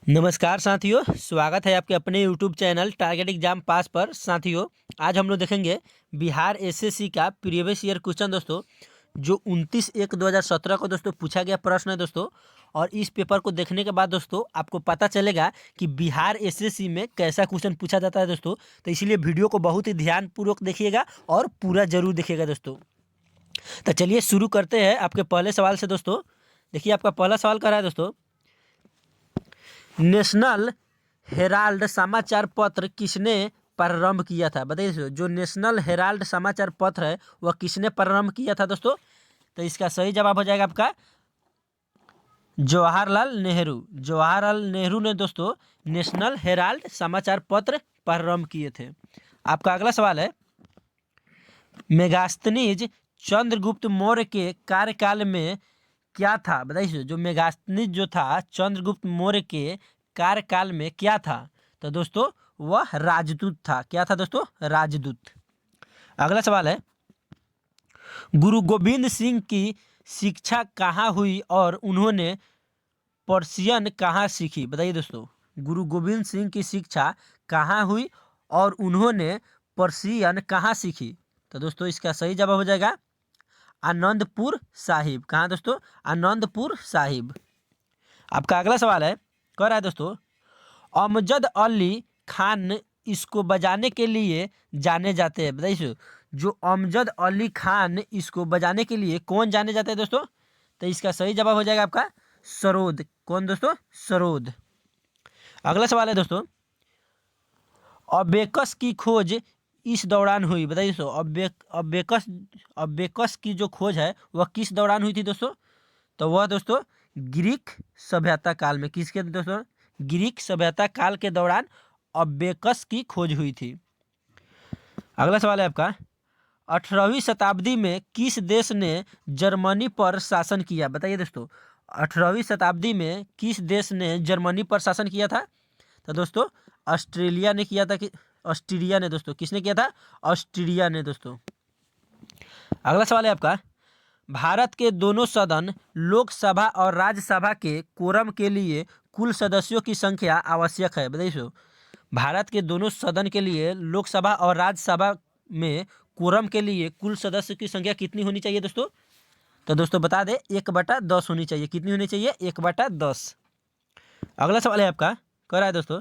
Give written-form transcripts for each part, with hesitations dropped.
नमस्कार साथियों, स्वागत है आपके अपने यूट्यूब चैनल टारगेट एग्जाम पास पर। साथियों, आज हम लोग देखेंगे बिहार एसएससी का प्रीवियस ईयर क्वेश्चन दोस्तों, जो 29/1/2017 को दोस्तों पूछा गया प्रश्न है दोस्तों। और इस पेपर को देखने के बाद दोस्तों आपको पता चलेगा कि बिहार एसएससी में कैसा क्वेश्चन पूछा जाता है दोस्तों। तो इसलिए वीडियो को बहुत ही ध्यानपूर्वक देखिएगा और पूरा जरूर देखिएगा दोस्तों। तो चलिए शुरू करते हैं आपके पहले सवाल से दोस्तों। देखिए, आपका पहला सवाल कर रहा है दोस्तों, नेशनल हेराल्ड समाचार पत्र किसने प्रारंभ किया था? बताइए दोस्तों, जो नेशनल हेराल्ड समाचार पत्र है वह किसने प्रारंभ किया था दोस्तों? तो इसका सही जवाब हो जाएगा आपका जवाहरलाल नेहरू। जवाहरलाल नेहरू ने दोस्तों नेशनल हेराल्ड समाचार पत्र प्रारंभ किए थे। आपका अगला सवाल है, मेगास्थनीज चंद्रगुप्त मौर्य के कार्यकाल में क्या था? बताइए, जो मेगास्थनीज जो था चंद्रगुप्त मौर्य के कार्यकाल में क्या था? तो दोस्तों वह राजदूत था। क्या था दोस्तों? राजदूत। अगला सवाल है, गुरु गोविंद सिंह की शिक्षा कहाँ हुई और उन्होंने पर्शियन कहाँ सीखी? बताइए दोस्तों, गुरु गोविंद सिंह की शिक्षा कहाँ हुई और उन्होंने पर्शियन कहाँ सीखी? तो दोस्तों इसका सही जवाब हो जाएगा आनंदपुर साहिब। कहाँ दोस्तों? आनंदपुर साहिब। आपका अगला सवाल है, कह रहा है दोस्तों, अमजद अली खान इसको बजाने के लिए जाने जाते हैं। बताइए, जो अमजद अली खान इसको बजाने के लिए कौन जाने जाते हैं दोस्तों? तो इसका सही जवाब हो जाएगा आपका सरोद। कौन दोस्तों? सरोद। अगला सवाल है दोस्तों, अबेकस की खोज इस दौरान हुई। बताइए दोस्तों, अबेकस की जो खोज है वह किस दौरान हुई थी दोस्तों? तो वह दोस्तों ग्रीक सभ्यता काल में। किसके दोस्तों? ग्रीक सभ्यता काल के दौरान अबेकस की खोज हुई थी। अगला सवाल है आपका, 18वीं शताब्दी में किस देश ने जर्मनी पर शासन किया? बताइए दोस्तों, 18वीं शताब्दी में किस देश ने जर्मनी पर शासन किया था? तो दोस्तों ऑस्ट्रेलिया ने किया था। कि ऑस्ट्रिया ने दोस्तों, किसने किया था? ऑस्ट्रिया ने दोस्तों। अगला सवाल है आपका, भारत के दोनों सदन लोकसभा और राज्यसभा के कोरम के लिए कुल सदस्यों की संख्या आवश्यक है। बताइए सो, भारत के दोनों सदन के लिए लोकसभा और राज्यसभा में कोरम के लिए कुल सदस्य की संख्या कितनी होनी चाहिए दोस्तों? तो दोस्तों बता दें 1/10 होनी चाहिए। कितनी होनी चाहिए? 1/10। अगला सवाल है आपका, कह रहा है दोस्तों,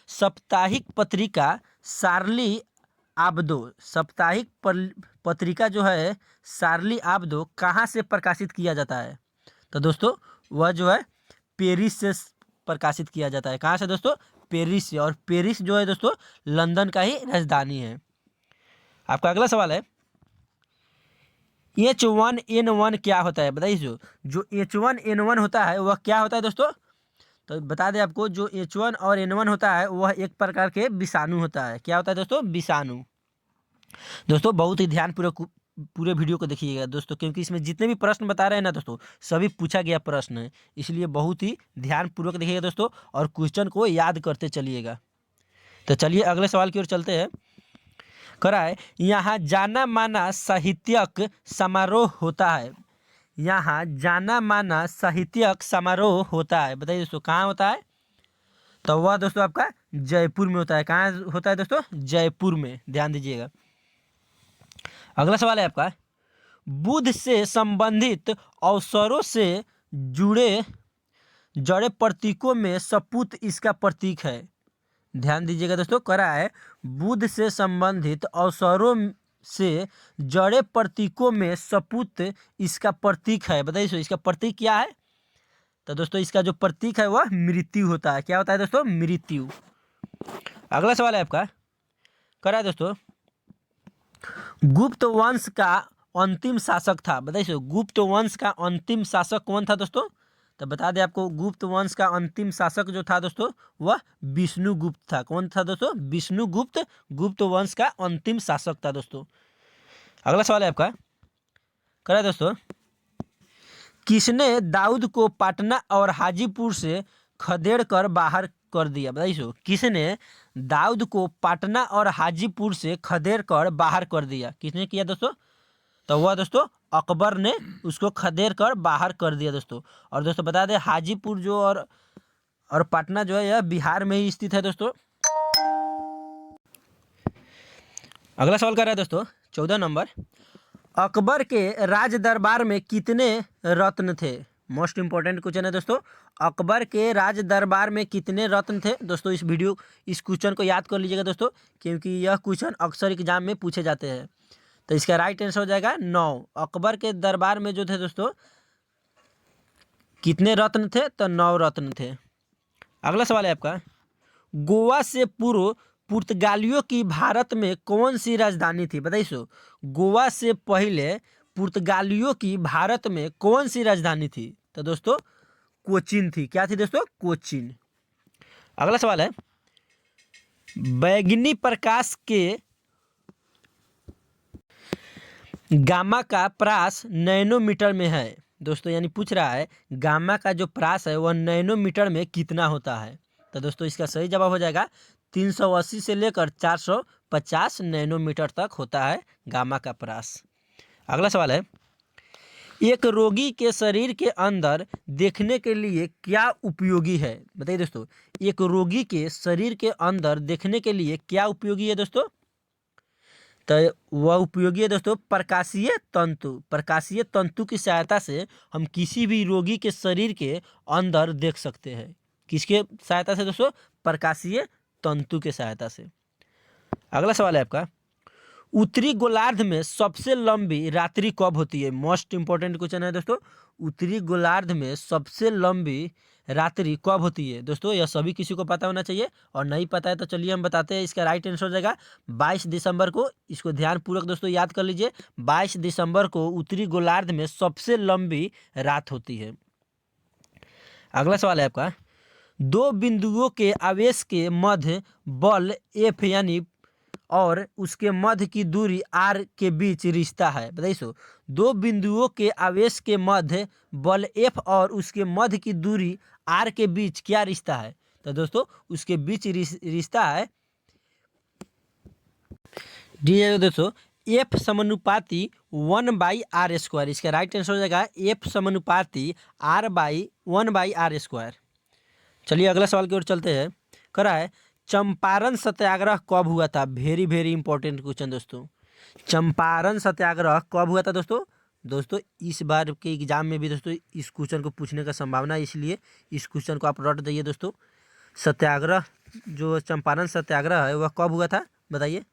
साप्ताहिक पत्रिका शार्ली आब्दो, साप्ताहिक पत्रिका जो है शार्ली आब्दो कहाँ से प्रकाशित किया जाता है? तो दोस्तों वह जो है पेरिस से प्रकाशित किया जाता है। कहाँ से दोस्तों? पेरिस से। और पेरिस जो है दोस्तों लंदन का ही राजधानी है। आपका अगला सवाल है, H1N1 क्या होता है? बताइए, जो H1N1 होता है वह क्या होता है दोस्तों? तो बता दें आपको, जो H1 और N1 होता है वह एक प्रकार के विषाणु होता है। क्या होता है दोस्तों? विषाणु। दोस्तों बहुत ही ध्यानपूर्वक पूरे वीडियो को देखिएगा दोस्तों, क्योंकि इसमें जितने भी प्रश्न बता रहे हैं ना दोस्तों, सभी पूछा गया प्रश्न है। इसलिए बहुत ही ध्यानपूर्वक देखिएगा दोस्तों और क्वेश्चन को याद करते चलिएगा। तो चलिए अगले सवाल की ओर चलते हैं। करा है, यहाँ जाना माना साहित्यक समारोह होता है। यहाँ जाना माना साहित्यक समारोह होता है। बताइए दोस्तों कहाँ होता है? तो वह दोस्तों आपका जयपुर में होता है। कहाँ होता है दोस्तों? जयपुर में। ध्यान दीजिएगा। अगला सवाल है आपका, बुध से संबंधित अवसरों से जुड़े जड़े प्रतीकों में सपूत इसका प्रतीक है। ध्यान दीजिएगा दोस्तों, करा है बुध से संबंधित अवसरों से जड़े प्रतीकों में सपूत इसका प्रतीक है। बताइए इसका प्रतीक क्या है? तो दोस्तों इसका जो प्रतीक है वह मृत्यु होता है। क्या होता है दोस्तों? मृत्यु। अगला सवाल है आपका, करा है दोस्तों, गुप्त वंश का अंतिम शासक था। बताइए गुप्त वंश का अंतिम शासक कौन था दोस्तों? तो बता दें आपको, गुप्त वंश का अंतिम शासक जो था दोस्तों वह विष्णुगुप्त था। कौन था दोस्तों? विष्णुगुप्त गुप्त वंश का अंतिम शासक था दोस्तों। अगला सवाल है आपका, करा दोस्तों, किसने दाऊद को पटना और हाजीपुर से खदेड़ कर बाहर कर दिया? बताइए किसने दाऊद को पटना और हाजीपुर से खदेड़ कर बाहर कर दिया? किसने किया दोस्तों? तो वह दोस्तों अकबर ने उसको खदेड़ कर बाहर कर दिया दोस्तों। और दोस्तों बता दें हाजीपुर जो और और पटना जो है यह बिहार में ही स्थित है दोस्तों। अगला सवाल कर रहा है दोस्तों 14 नंबर, अकबर के राज दरबार में कितने रत्न थे? मोस्ट इंपॉर्टेंट क्वेश्चन है दोस्तों। अकबर के राज दरबार में कितने रत्न थे? दोस्तों इस क्वेश्चन को याद कर लीजिएगा दोस्तों, क्योंकि यह क्वेश्चन अक्सर एग्जाम में पूछे जाते हैं। तो इसका राइट आंसर हो जाएगा 9। अकबर के दरबार में जो थे दोस्तों कितने रत्न थे? तो 9 रत्न थे। अगला सवाल है आपका, गोवा से पूर्व पुर्तगालियों की भारत में कौन सी राजधानी थी? बताइए सो, गोवा से पहले पुर्तगालियों की भारत में कौन सी राजधानी थी? तो दोस्तों कोचीन थी। क्या थी दोस्तों? कोचीन। अगला सवाल है, बैगनी प्रकाश के गामा का प्रास नैनोमीटर में है। दोस्तों यानी पूछ रहा है गामा का जो प्रास है वह नैनोमीटर में कितना होता है? तो दोस्तों इसका सही जवाब हो जाएगा 380 से लेकर 450 नैनोमीटर तक होता है गामा का प्रास। अगला सवाल है, एक रोगी के शरीर के अंदर देखने के लिए क्या उपयोगी है? बताइए दोस्तों, एक रोगी के शरीर के अंदर देखने के लिए क्या उपयोगी है दोस्तों? तो वह उपयोगी है दोस्तों प्रकाशीय तंतु। प्रकाशीय तंतु की सहायता से हम किसी भी रोगी के शरीर के अंदर देख सकते हैं। किसके सहायता से दोस्तों? प्रकाशीय तंतु के सहायता से। अगला सवाल है आपका, उत्तरी गोलार्ध में सबसे लंबी रात्रि कब होती है? मोस्ट इंपॉर्टेंट क्वेश्चन है दोस्तों। उत्तरी गोलार्ध में सबसे लंबी रात्रि कब होती है? दोस्तों यह सभी किसी को पता होना चाहिए, और नहीं पता है तो चलिए हम बताते हैं। इसका राइट आंसर हो जाएगा 22 दिसंबर को। इसको ध्यानपूर्वक दोस्तों याद कर लीजिए, 22 दिसंबर को उत्तरी गोलार्ध में सबसे लंबी रात होती है। अगला सवाल है आपका, दो बिंदुओं के आवेश के मध्य बल एफ यानी और उसके मध्य की दूरी r के बीच रिश्ता है। बताइए सो, दो बिंदुओं के आवेश के मध्य बल F और उसके मध्य की दूरी r के बीच क्या रिश्ता है? तो दोस्तों उसके बीच रिश्ता है दोस्तों F समानुपाती 1/r²। इसका राइट आंसर हो जाएगा F समानुपाती r/1/r²। चलिए अगला सवाल की ओर चलते हैं। करा है, चंपारण सत्याग्रह कब हुआ था? वेरी वेरी इंपॉर्टेंट क्वेश्चन दोस्तों। चंपारण सत्याग्रह कब हुआ था दोस्तों? दोस्तों इस बार के एग्जाम में भी दोस्तों इस क्वेश्चन को पूछने का संभावना है, इसलिए इस क्वेश्चन को आप रट जाइए दोस्तों। सत्याग्रह जो चंपारण सत्याग्रह है वह कब हुआ था बताइए?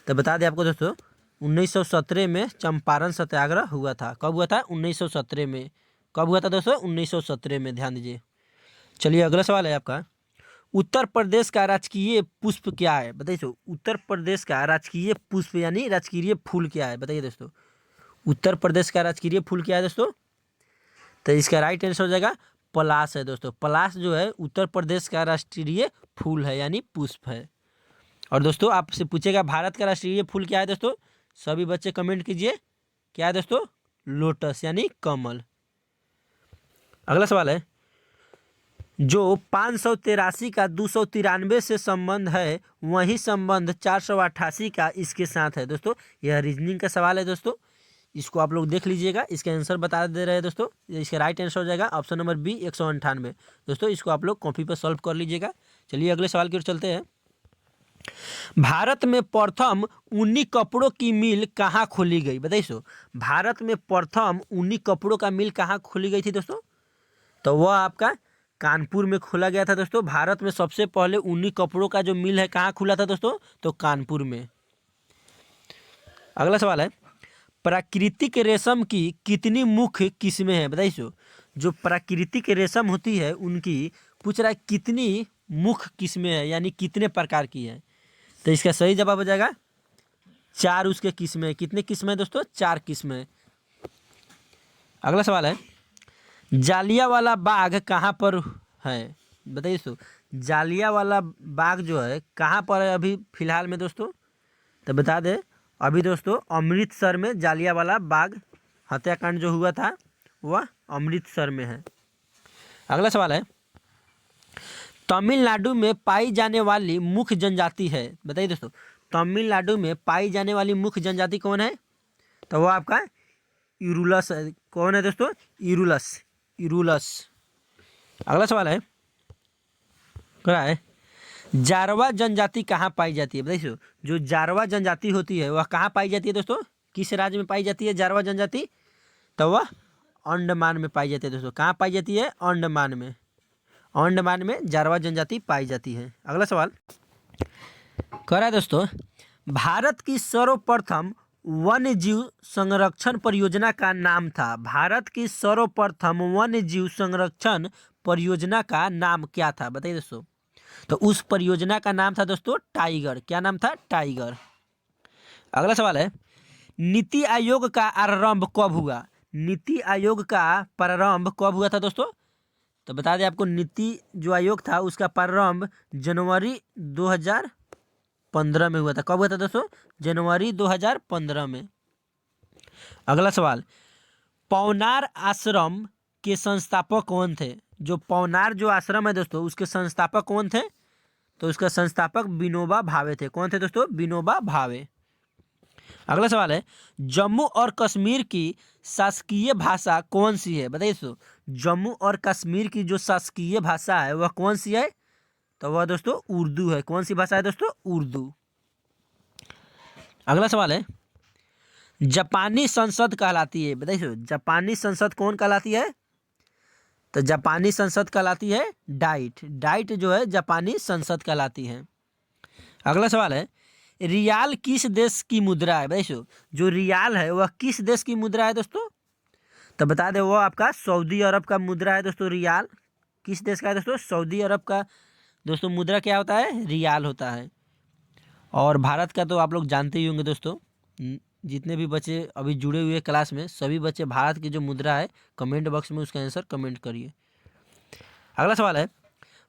तो बता दें आपको दोस्तों 1917 में चंपारण सत्याग्रह हुआ था। कब हुआ था? 1917 में। कब हुआ था दोस्तों? 1917 में। ध्यान दीजिए। चलिए अगला सवाल है आपका, उत्तर प्रदेश का राजकीय पुष्प क्या है? बताइए तो, उत्तर प्रदेश का राजकीय पुष्प यानी राजकीय फूल क्या है? बताइए दोस्तों, उत्तर प्रदेश का राजकीय फूल क्या है दोस्तों? तो इसका राइट आंसर हो जाएगा पलाश है दोस्तों। पलाश जो है उत्तर प्रदेश का राष्ट्रीय फूल है यानी पुष्प है। और दोस्तों आपसे पूछेगा भारत का राष्ट्रीय फूल क्या है दोस्तों? सभी बच्चे कमेंट कीजिए, क्या है दोस्तों? लोटस यानी कमल। अगला सवाल है, जो 583 का 293 से संबंध है वही संबंध 488 का इसके साथ है। दोस्तों यह रीजनिंग का सवाल है दोस्तों, इसको आप लोग देख लीजिएगा। इसका आंसर बता दे रहे हैं दोस्तों। इसका राइट आंसर हो जाएगा ऑप्शन नंबर बी 198। दोस्तों इसको आप लोग कॉपी पर सॉल्व कर लीजिएगा। चलिए अगले सवाल की ओर चलते हैं। भारत में प्रथम ऊनी कपड़ों की मिल कहाँ खोली गई? बताइए सो, भारत में प्रथम ऊनी कपड़ों का मिल कहाँ खोली गई थी दोस्तों? तो वह आपका कानपुर में खोला गया था दोस्तों। भारत में सबसे पहले ऊनी कपड़ों का जो मिल है कहाँ खुला था दोस्तों? तो कानपुर में। अगला सवाल है, प्राकृतिक रेशम की कितनी मुख्य किस्में हैं? बताइए सो, जो प्राकृतिक रेशम होती है उनकी पूछ रहा है कितनी मुख्य किस्में हैं यानी कितने प्रकार की है? तो इसका सही जवाब हो जाएगा 4 उसके किस्में। कितने किस्में दोस्तों? 4 किस्में। अगला सवाल है, जालियांवाला बाग कहाँ पर है? बताइए तो, जालियांवाला बाग जो है कहाँ पर है अभी फिलहाल में दोस्तों? तो बता दें अभी दोस्तों अमृतसर में जालियांवाला बाग हत्याकांड जो हुआ था वह अमृतसर में है। अगला सवाल है, तमिलनाडु में पाई जाने वाली मुख्य जनजाति है? बताइए दोस्तों, तमिलनाडु में पाई जाने वाली मुख्य जनजाति कौन है? तो वह आपका इरुलस है। कौन है दोस्तों? इरुलस। अगला सवाल है, करा है। जारवा जनजाति कहाँ पाई जाती है बताइए। जो जारवा जनजाति होती है वह कहाँ पाई जाती है दोस्तों, किस राज्य में पाई जाती है जारवा जनजाति, तो वह अंडमान में पाई जाती है दोस्तों। कहाँ पाई जाती है, अंडमान में। अंडमान में जारवा जनजाति पाई जाती है। अगला सवाल कह रहा है दोस्तों, भारत की सर्वप्रथम वन्य जीव संरक्षण परियोजना का नाम था। भारत की सर्वप्रथम वन्य जीव संरक्षण परियोजना का नाम क्या था बताइए दोस्तों। तो उस परियोजना का नाम था दोस्तों टाइगर। क्या नाम था, टाइगर। अगला सवाल है, नीति आयोग का आरंभ कब हुआ। नीति आयोग का प्रारंभ कब हुआ था दोस्तों, तो बता दें आपको, नीति जो आयोग था उसका प्रारंभ जनवरी 2015 में हुआ था। कब हुआ था दोस्तों, जनवरी 2015 में। अगला सवाल, पौनार आश्रम के संस्थापक कौन थे। जो पौनार जो आश्रम है दोस्तों उसके संस्थापक कौन थे, तो उसका संस्थापक विनोबा भावे थे। कौन थे दोस्तों, विनोबा भावे। अगला सवाल है, जम्मू और कश्मीर की शासकीय भाषा कौन सी है बताइए दोस्तों। जम्मू और कश्मीर की जो शासकीय भाषा है वह कौन सी है, तो वह दोस्तों उर्दू है। कौन सी भाषा है दोस्तों, उर्दू। अगला सवाल है, जापानी संसद कहलाती है बताइए। जापानी संसद कौन कहलाती है, तो जापानी संसद कहलाती है डाइट। डाइट जो है जापानी संसद कहलाती है। अगला सवाल है, रियाल किस देश की मुद्रा है बताइए। जो रियाल है वह किस देश की मुद्रा है दोस्तों, तो बता दें वो आपका सऊदी अरब का मुद्रा है दोस्तों। रियाल किस देश का है दोस्तों, सऊदी अरब का दोस्तों मुद्रा क्या होता है, रियाल होता है। और भारत का तो आप लोग जानते ही होंगे दोस्तों। जितने भी बच्चे अभी जुड़े हुए क्लास में सभी बच्चे भारत की जो मुद्रा है कमेंट बॉक्स में उसका आंसर कमेंट करिए। अगला सवाल है,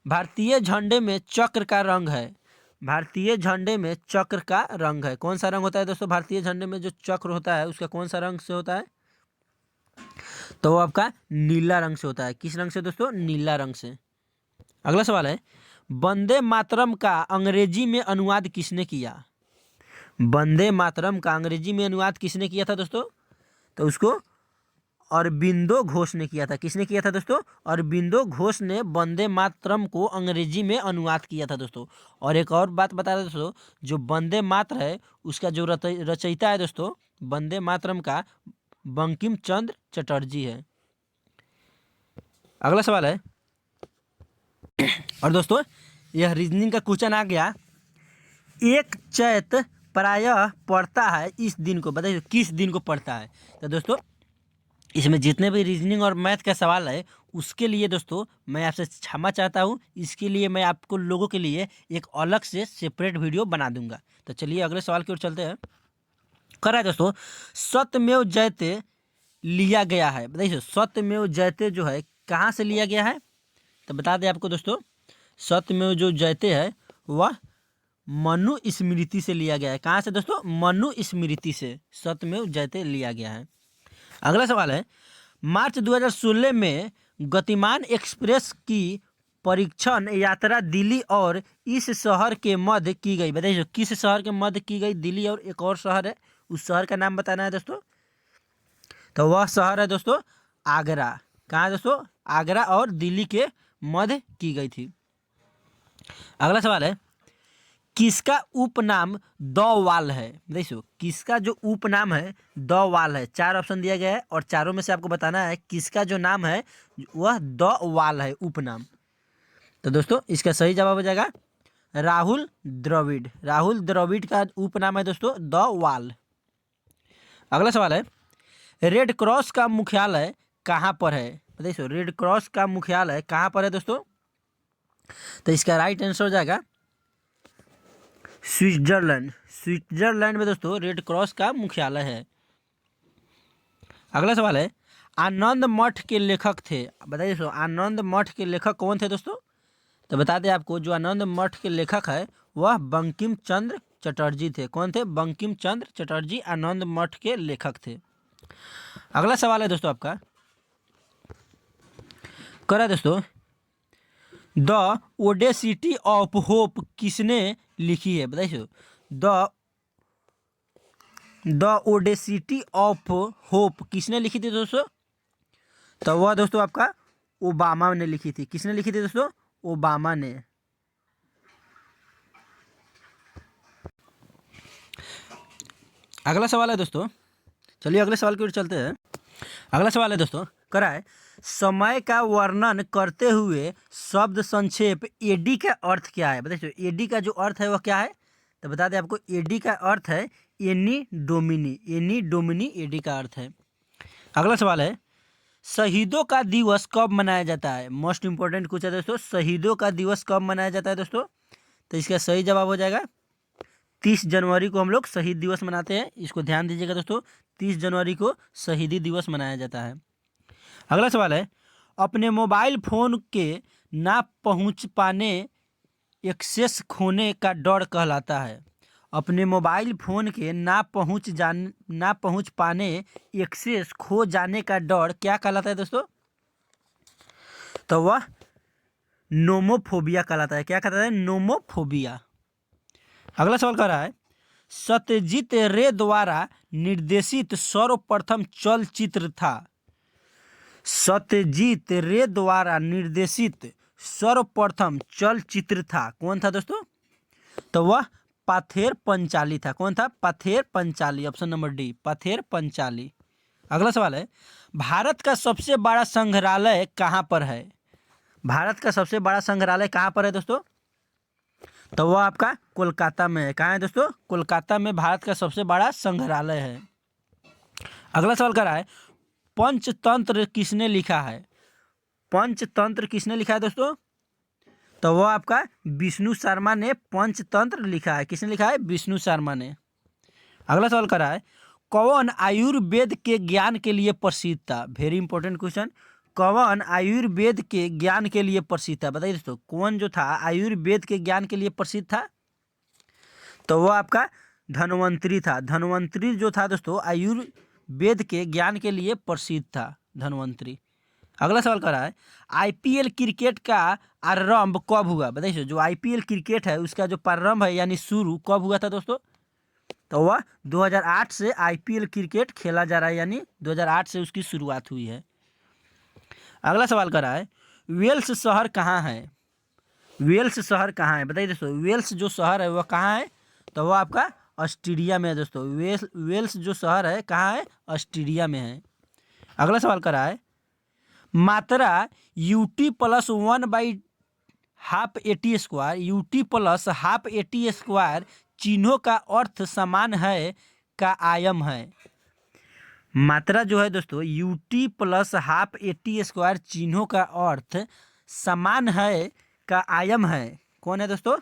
भारतीय झंडे में चक्र का रंग है। भारतीय झंडे में चक्र का रंग है, कौन सा रंग होता है दोस्तों। भारतीय झंडे में जो चक्र होता है उसका कौन सा रंग से होता है, तो वो आपका नीला रंग से होता है। किस रंग से दोस्तों, नीला रंग से। अगला सवाल है, वंदे मातरम का अंग्रेजी में अनुवाद किसने किया। वंदे मातरम का अंग्रेजी में अनुवाद किसने किया था दोस्तों, तो उसको अरबिंदो घोष ने किया था। किसने किया था दोस्तों, अरबिंदो घोष ने वंदे मातरम को अंग्रेजी में अनुवाद किया था दोस्तों। और एक और बात बता दें दोस्तों, जो वंदे मातर है उसका जो रचयिता है दोस्तों वंदे मातरम का, बंकिम चंद्र चटर्जी है। अगला सवाल है, और दोस्तों यह रीजनिंग का क्वेश्चन आ गया, एक चैत प्रायः पड़ता है इस दिन को बताइए, किस दिन को पड़ता है। तो दोस्तों इसमें जितने भी रीजनिंग और मैथ का सवाल है उसके लिए दोस्तों मैं आपसे क्षमा चाहता हूँ। इसके लिए मैं आपको लोगों के लिए एक अलग से सेपरेट वीडियो बना दूंगा। तो चलिए अगले सवाल की ओर चलते हैं। कर रहा है दोस्तों, सत्यमेव जयते लिया गया है बताइए। सत्यमेव जयते जो है कहाँ से लिया गया है, तो बता दें आपको दोस्तों, सत्यमेव जो जयते है वह मनु स्मृति से लिया गया है। कहाँ से दोस्तों, मनु स्मृति से सत्यमेव जयते लिया गया है। अगला सवाल है, मार्च 2016 में गतिमान एक्सप्रेस की परीक्षण यात्रा दिल्ली और इस शहर के मध्य की गई बताइए। किस शहर के मध्य की गई, दिल्ली और एक और शहर है, उस शहर का नाम बताना है दोस्तों। तो वह शहर है दोस्तों आगरा। कहाँ है दोस्तों, आगरा और दिल्ली के मध्य की गई थी। अगला सवाल है, किसका उपनाम द वाल है देखो। किसका जो उपनाम है द वाल है। 4 ऑप्शन दिया गया है और चारों में से आपको बताना है किसका जो नाम है वह द वाल है, उपनाम। तो दोस्तों इसका सही जवाब हो जाएगा राहुल द्रविड़। राहुल द्रविड़ का उपनाम है दोस्तों द वाल। अगला सवाल है, रेड क्रॉस का मुख्यालय कहाँ पर है देखो। रेड क्रॉस का मुख्यालय कहाँ पर है दोस्तों, तो इसका राइट आंसर हो जाएगा स्विट्जरलैंड। स्विट्जरलैंड में दोस्तों रेड क्रॉस का मुख्यालय है। अगला सवाल है, आनंद मठ के लेखक थे बताइए दोस्तों। आनंद मठ के लेखक कौन थे दोस्तों, तो बता दें आपको, जो आनंद मठ के लेखक है वह बंकिम चंद्र चटर्जी थे। कौन थे, बंकिम चंद्र चटर्जी आनंद मठ के लेखक थे। अगला सवाल है दोस्तों आपका, करा दोस्तों, द ओडेसिटी ऑफ होप किसने लिखी है बताइए। द ओडेसिटी ऑफ होप किसने लिखी थी दोस्तों, तो वह दोस्तों आपका ओबामा ने लिखी थी। किसने लिखी थी दोस्तों, ओबामा ने। अगला सवाल है दोस्तों, चलिए अगले सवाल की ओर चलते हैं। अगला सवाल है दोस्तों, करा है समय का वर्णन करते हुए शब्द संक्षेप एडी का अर्थ क्या है। बताइए एडी का जो अर्थ है वह क्या है। तो बता दें आपको, एडी का अर्थ है anno domini. Anno domini AD का अर्थ है। अगला सवाल है शहीदों का दिवस कब मनाया जाता है। मोस्ट इंपॉर्टेंट कुछ है दोस्तों, शहीदों का दिवस कब मनाया जाता है दोस्तों। तो इसका सही जवाब हो जाएगा 30 जनवरी को हम लोग शहीद दिवस मनाते हैं। इसको ध्यान दीजिएगा दोस्तों, 30 जनवरी को शहीदी दिवस मनाया जाता है। अगला सवाल है अपने मोबाइल फोन के ना पहुंच पाने एक्सेस खोने का डर कहलाता है। अपने मोबाइल फ़ोन के ना पहुंच पाने एक्सेस खो जाने का डर क्या कहलाता है दोस्तों। तो वह नोमोफोबिया कहलाता है। क्या कहलाता है, नोमोफोबिया। अगला सवाल कह रहा है सत्यजीत रे द्वारा निर्देशित सर्वप्रथम चलचित्र था। सत्यजीत रे द्वारा निर्देशित सर्वप्रथम चलचित्र था कौन था दोस्तों। तो वह पाथेर पंचाली था। कौन था, Pather Panchali. Option number D, Pather Panchali. अगला सवाल है भारत का सबसे बड़ा संग्रहालय कहाँ पर है। भारत का सबसे बड़ा संग्रहालय कहाँ पर है दोस्तों। तो वह आपका कोलकाता में है। कहाँ है दोस्तों, कोलकाता में भारत का सबसे बड़ा संग्रहालय है। अगला सवाल कर रहा है पंचतंत्र किसने लिखा है। पंचतंत्र किसने लिखा है दोस्तों। तो वह आपका विष्णु शर्मा ने पंचतंत्र लिखा है। किसने लिखा है, विष्णु शर्मा ने। अगला सवाल कर रहा है कौन आयुर्वेद के ज्ञान के लिए प्रसिद्ध था। वेरी इंपॉर्टेंट क्वेश्चन, कौन आयुर्वेद के ज्ञान के लिए प्रसिद्ध था। बताइए दोस्तों कौन जो था आयुर्वेद के ज्ञान के लिए प्रसिद्ध था। तो वह आपका धन्वंतरी था। धन्वंतरी जो था दोस्तों आयुर्वेद के ज्ञान के लिए प्रसिद्ध था, धन्वंतरी। अगला सवाल कर रहा है आईपीएल क्रिकेट का आरंभ कब हुआ। बताइए जो आईपीएल क्रिकेट है उसका जो प्रारंभ है यानी शुरू कब हुआ था दोस्तों। तो वह 2008 से आईपीएल क्रिकेट खेला जा रहा है, यानी 2008 से उसकी शुरुआत हुई है। अगला सवाल कर रहा है वेल्स शहर कहाँ है। वेल्स शहर कहाँ है। बताइए दोस्तों वेल्स जो शहर है वह कहाँ है। तो वह आपका ऑस्ट्रेलिया में है दोस्तों। वेल्स जो शहर है कहाँ है, ऑस्ट्रेलिया में है। अगला सवाल कर रहा है मात्रा ut+1/12 ut+12 चिन्हों का अर्थ समान है का आयम है। मात्रा जो है दोस्तों ut+12 चिन्हों का अर्थ समान है का आयम है कौन है दोस्तों।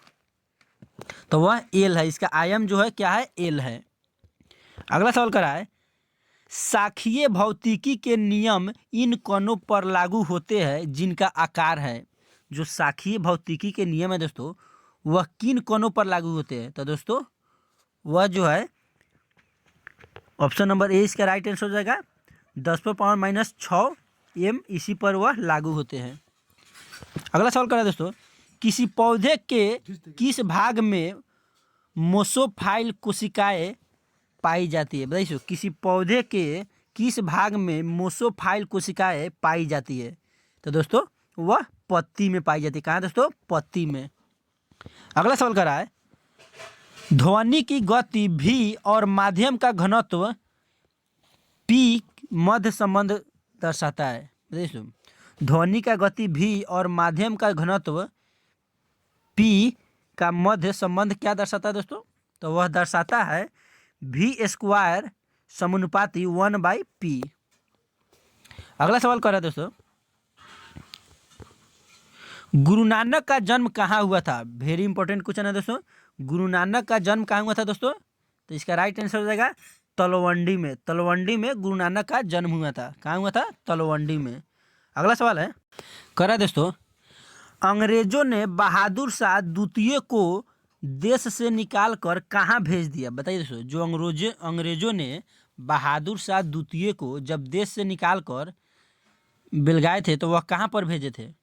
तो वह एल है। इसका आयम जो है क्या है, एल है। अगला सवाल कर रहा है साखीय भौतिकी के नियम इन कणों पर लागू होते हैं जिनका आकार है। जो साखीय भौतिकी के नियम है दोस्तों वह किन कणों पर लागू होते हैं। तो दोस्तों वह जो है ऑप्शन नंबर ए इसका राइट आंसर हो जाएगा 10⁻⁻6 m इसी पर वह लागू होते हैं। अगला सवाल करें दोस्तों किसी पौधे के किस भाग में मोसोफाइल कोशिकाएं पाई जाती है। बताइए किसी पौधे के किस भाग में मोसोफाइल कोशिकाएं पाई जाती है। तो दोस्तों वह पत्ती में पाई जाती है। कहाँ दोस्तों, पत्ती में। अगला सवाल कर रहा है ध्वनि की गति भी और माध्यम का घनत्व पी मध्य संबंध दर्शाता है। देखिए ध्वनि का गति भी और माध्यम का घनत्व पी का मध्य संबंध क्या दर्शाता है दोस्तों। तो वह दर्शाता है v² समानुपाती 1/p। अगला सवाल कर रहा है दोस्तों गुरु नानक का जन्म कहाँ हुआ था। वेरी इंपॉर्टेंट क्वेश्चन है दोस्तों, गुरु नानक का जन्म कहाँ हुआ था दोस्तों। तो इसका राइट आंसर हो जाएगा तलवंडी में। तलवंडी में गुरु नानक का जन्म हुआ था। कहाँ हुआ था, तलवंडी में। अगला सवाल है कह रहा है दोस्तों अंग्रेजों ने बहादुर शाह द्वितीय को देश से निकाल कर कहाँ भेज दिया। बताइए दोस्तों जो अंग्रेजों ने बहादुर शाह द्वितीय को जब देश से निकाल कर बेलगाए थे तो वह कहाँ पर भेजे थे।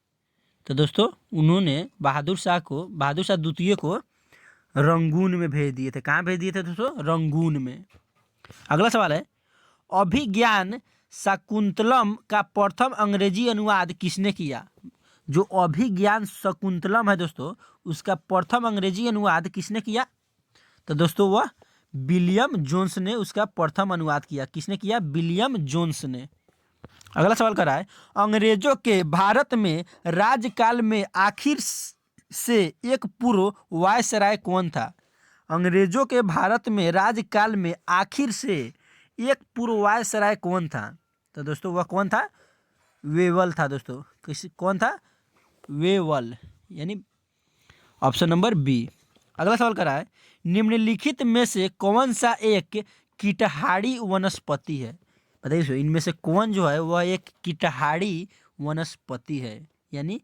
तो दोस्तों उन्होंने बहादुर शाह द्वितीय को रंगून में भेज दिए थे। कहाँ भेज दिए थे दोस्तों, रंगून में। अगला सवाल है अभिज्ञान शाकुंतलम का प्रथम अंग्रेजी अनुवाद किसने किया। जो अभिज्ञान शाकुंतलम है दोस्तों उसका प्रथम अंग्रेजी अनुवाद किसने किया। तो दोस्तों वह विलियम जोन्स ने उसका प्रथम अनुवाद किया। किसने किया? विलियम जोन्स ने। अगला सवाल कर रहा है, अंग्रेजों के भारत में राजकाल में आखिर से एक पूर्व वायसराय कौन था? अंग्रेजों के भारत में राजकाल में आखिर से एक पूर्व वायसराय कौन था? तो दोस्तों वह कौन था? वेवल था दोस्तों। कौन था? वेवल, यानी ऑप्शन नंबर बी। अगला सवाल कर रहा है, निम्नलिखित में से कौन सा एक कीटहारी वनस्पति है? बताइए इनमें से कौन जो है वह एक कीटहारी वनस्पति है? यानी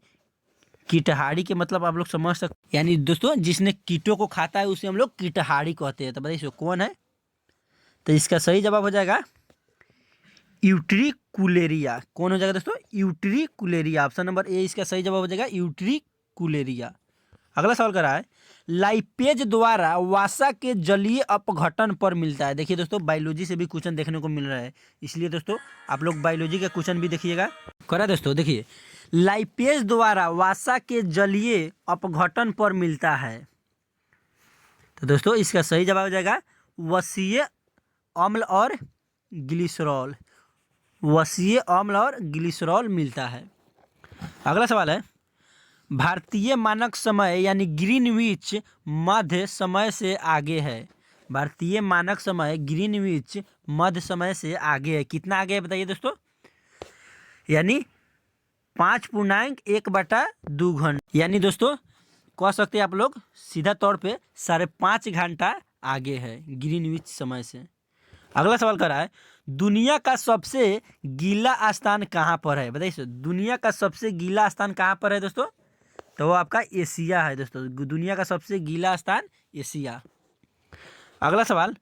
कीटहारी के मतलब आप लोग समझ सकते, यानी दोस्तों जिसने कीटों को खाता है उसे हम लोग कीटहारी कहते हैं। तो बताइए कौन है? तो इसका सही जवाब हो जाएगा यूट्रिकुलेरिया। कौन हो जाएगा दोस्तों? यूट्रिकुलेरिया। ऑप्शन नंबर ए इसका सही जवाब हो जाएगा यूट्रिकुलेरिया। अगला सवाल कर रहा है, लाइपेज द्वारा वसा के जलीय अपघटन पर मिलता है। देखिए दोस्तों बायोलॉजी से भी क्वेश्चन देखने को मिल रहा है, इसलिए दोस्तों आप लोग बायोलॉजी का क्वेश्चन भी देखिएगा। करा दोस्तों, देखिए लाइपेज द्वारा वसा के जलीय अपघटन पर मिलता है। तो दोस्तों इसका सही जवाब हो जाएगा वसीय अम्ल और ग्लिसरॉल। वसीय अम्ल और ग्लिसरॉल मिलता है। अगला सवाल है, भारतीय मानक समय यानी ग्रीनविच मध्य समय से आगे है। भारतीय मानक समय ग्रीनविच मध्य समय से आगे है। कितना आगे है बताइए दोस्तों? यानी 5.1/2 घंटा, यानी दोस्तों कह सकते हैं आप लोग सीधा तौर पे 5.5 घंटा आगे है ग्रीनविच समय से। अगला सवाल कर रहा है, दुनिया का सबसे गीला स्थान कहाँ पर है? बताइए दुनिया का सबसे गीला स्थान कहाँ पर है दोस्तों? तो वो आपका एशिया है दोस्तों। दुनिया का सबसे गीला स्थान एशिया। अगला सवाल,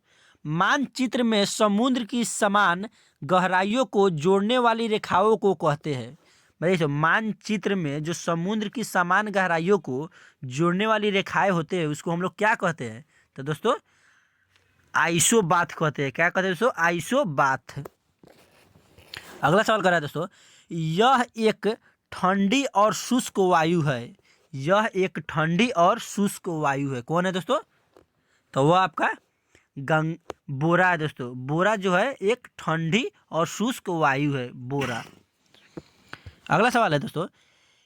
मानचित्र में समुद्र की समान गहराइयों को जोड़ने वाली रेखाओं को कहते हैं। बताइए मानचित्र में जो समुद्र की समान गहराइयों को जोड़ने वाली रेखाएं होते हैं उसको हम लोग क्या कहते हैं? तो दोस्तों आइसोबाथ कहते हैं। क्या कहते हैं दोस्तों? आइसोबाथ। अगला सवाल कर रहा है दोस्तों, यह एक ठंडी और शुष्क वायु है। यह एक ठंडी और शुष्क वायु है। कौन है दोस्तों? तो वह आपका बोरा है दोस्तों। बोरा जो है एक ठंडी और शुष्क वायु है, बोरा। अगला सवाल है दोस्तों,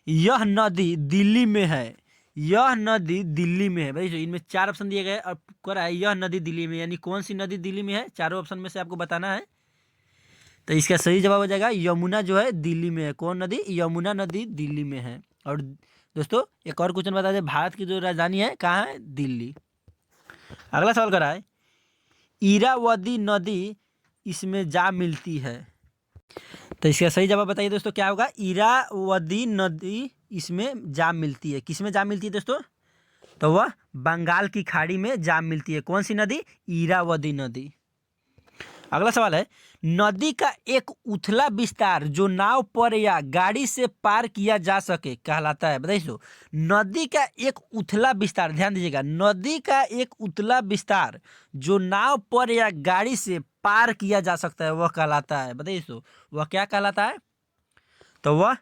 यह नदी दिल्ली में है। यह नदी दिल्ली में है। भाई इनमें 4 ऑप्शन दिए गए और कह रहा है यह नदी दिल्ली में, यानी कौन सी नदी दिल्ली में है? चारों ऑप्शन में से आपको बताना है। तो इसका सही जवाब हो जाएगा यमुना जो है दिल्ली में है। कौन नदी? यमुना नदी दिल्ली में है। और दोस्तों एक और क्वेश्चन बता दें, भारत की जो राजधानी है कहाँ है? दिल्ली। अगला सवाल कर रहा है, इरावदी नदी इसमें जा मिलती है। तो इसका सही जवाब बताइए दोस्तों क्या होगा? इरावदी नदी इसमें जा मिलती है। किस में जा मिलती है दोस्तों? तो वह बंगाल की खाड़ी में जा मिलती है। कौन सी नदी? इरावदी नदी। अगला सवाल है, नदी का एक उथला विस्तार जो नाव पर या गाड़ी से पार किया जा सके कहलाता है। बताइए नदी का एक उथला विस्तार, ध्यान दीजिएगा, नदी का एक उथला विस्तार जो नाव पर या गाड़ी से पार किया जा सकता है वह कहलाता है। बताइए वह क्या कहलाता है? तो वह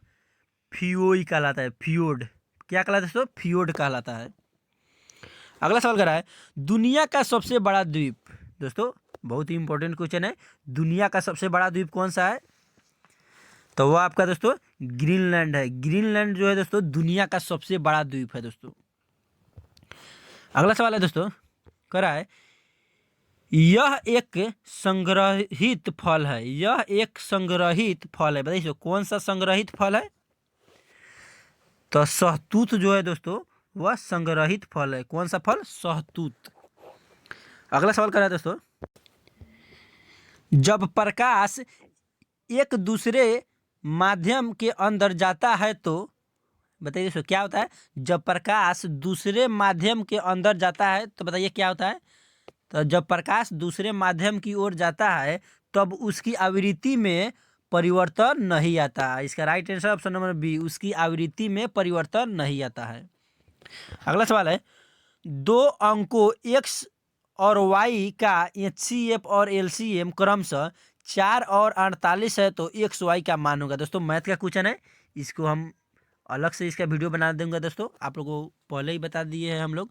फियोई कहलाता है। फियोड। क्या कहलाता है दोस्तों? फियोड कहलाता है। अगला सवाल कर रहा है, दुनिया का सबसे बड़ा द्वीप। दोस्तों बहुत ही इंपॉर्टेंट क्वेश्चन है, दुनिया का सबसे बड़ा द्वीप कौन सा है? तो वो आपका दोस्तों ग्रीनलैंड है। ग्रीनलैंड जो है दोस्तों दुनिया का सबसे बड़ा द्वीप है दोस्तों। अगला सवाल है दोस्तों, कह रहा है, यह एक संग्रहित फल है। यह एक संग्रहित फल है। बताइए कौन सा संग्रहित फल है? तो शहतूत जो है दोस्तों वह संग्रहित फल है। कौन सा फल? शहतूत। अगला सवाल कर रहा है दोस्तों, जब प्रकाश एक दूसरे माध्यम के अंदर जाता है तो बताइए दोस्तों क्या होता है? जब प्रकाश दूसरे माध्यम के अंदर जाता है तो बताइए क्या होता है? तो जब प्रकाश दूसरे माध्यम की ओर जाता है तब उसकी आवृत्ति में परिवर्तन नहीं आता। इसका right answer option number B, उसकी आवृत्ति में परिवर्तन नहीं आता है। अगला सवाल है, 2 अंकों x और y का HCF और LCM क्रमशः 4 और 48 है तो x y का मान होगा। दोस्तों मैथ का क्वेश्चन है, इसको हम अलग से इसका वीडियो बना देंगे दोस्तों। आप लोगों को पहले ही बता दिए हैं हम लोग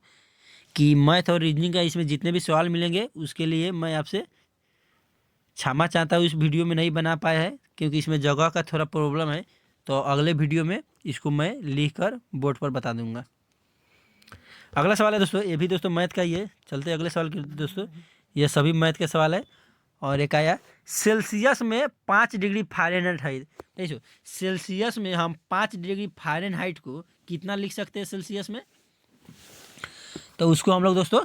कि मैथ और रीजनिंग का इसमें जितने भी सवाल मिलेंगे उसके लिए मैं आपसे क्षमा चाहता हूँ, इस वीडियो में नहीं बना पाया है क्योंकि इसमें जगह का थोड़ा प्रॉब्लम है। तो अगले वीडियो में इसको मैं लिख कर बोर्ड पर बता दूंगा। अगला सवाल है दोस्तों, ये भी दोस्तों मैथ का ही है। चलते हैं अगले सवाल के दोस्तों, ये सभी मैथ के सवाल है। और एक आया सेल्सियस में 5 डिग्री फ़ारेनहाइट। देखो सेल्सियस में हम 5 डिग्री फ़ारेनहाइट को कितना लिख सकते हैं सेल्सियस में, तो उसको हम लोग दोस्तों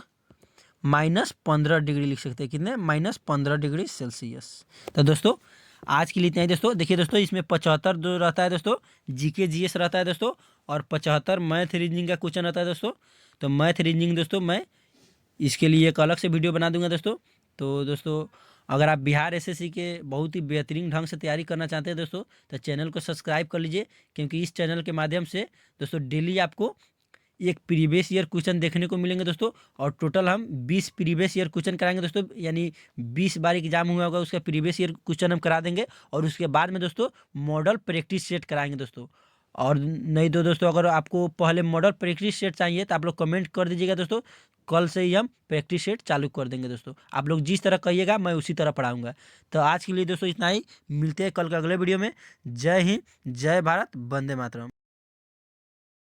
-15 डिग्री लिख सकते हैं। कितने? -15 डिग्री सेल्सियस। तो दोस्तों आज के लिए इतना ही दोस्तों। देखिए दोस्तों इसमें 75 जो रहता है दोस्तों जीके जीएस रहता है दोस्तों, और 75 मैथ रीजनिंग का क्वेश्चन रहता है दोस्तों। तो मैथ रीजनिंग दोस्तों मैं इसके लिए एक अलग से वीडियो बना दूंगा दोस्तों। तो दोस्तों अगर आप बिहार एसएससी के बहुत ही बेहतरीन ढंग से तैयारी करना चाहते हैं दोस्तों, तो चैनल को सब्सक्राइब कर लीजिए, क्योंकि इस चैनल के माध्यम से दोस्तों डेली आपको एक प्रीवियस ईयर क्वेश्चन देखने को मिलेंगे दोस्तों। और टोटल हम 20 प्रीवियस ईयर क्वेश्चन कराएंगे दोस्तों, यानी 20 बार एग्जाम हुआ होगा उसका प्रीवियस ईयर क्वेश्चन हम करा देंगे। और उसके बाद में दोस्तों मॉडल प्रैक्टिस सेट कराएंगे दोस्तों। और नहीं तो दोस्तों अगर आपको पहले मॉडल प्रैक्टिस सेट चाहिए तो आप लोग कमेंट कर दीजिएगा दोस्तों, कल से ही हम प्रैक्टिस सेट चालू कर देंगे दोस्तों। आप लोग जिस तरह कहिएगा मैं उसी तरह पढ़ाऊंगा। तो आज के लिए दोस्तों इतना ही, मिलते हैं कल के अगले वीडियो में। जय हिंद, जय भारत, वंदे मातरम।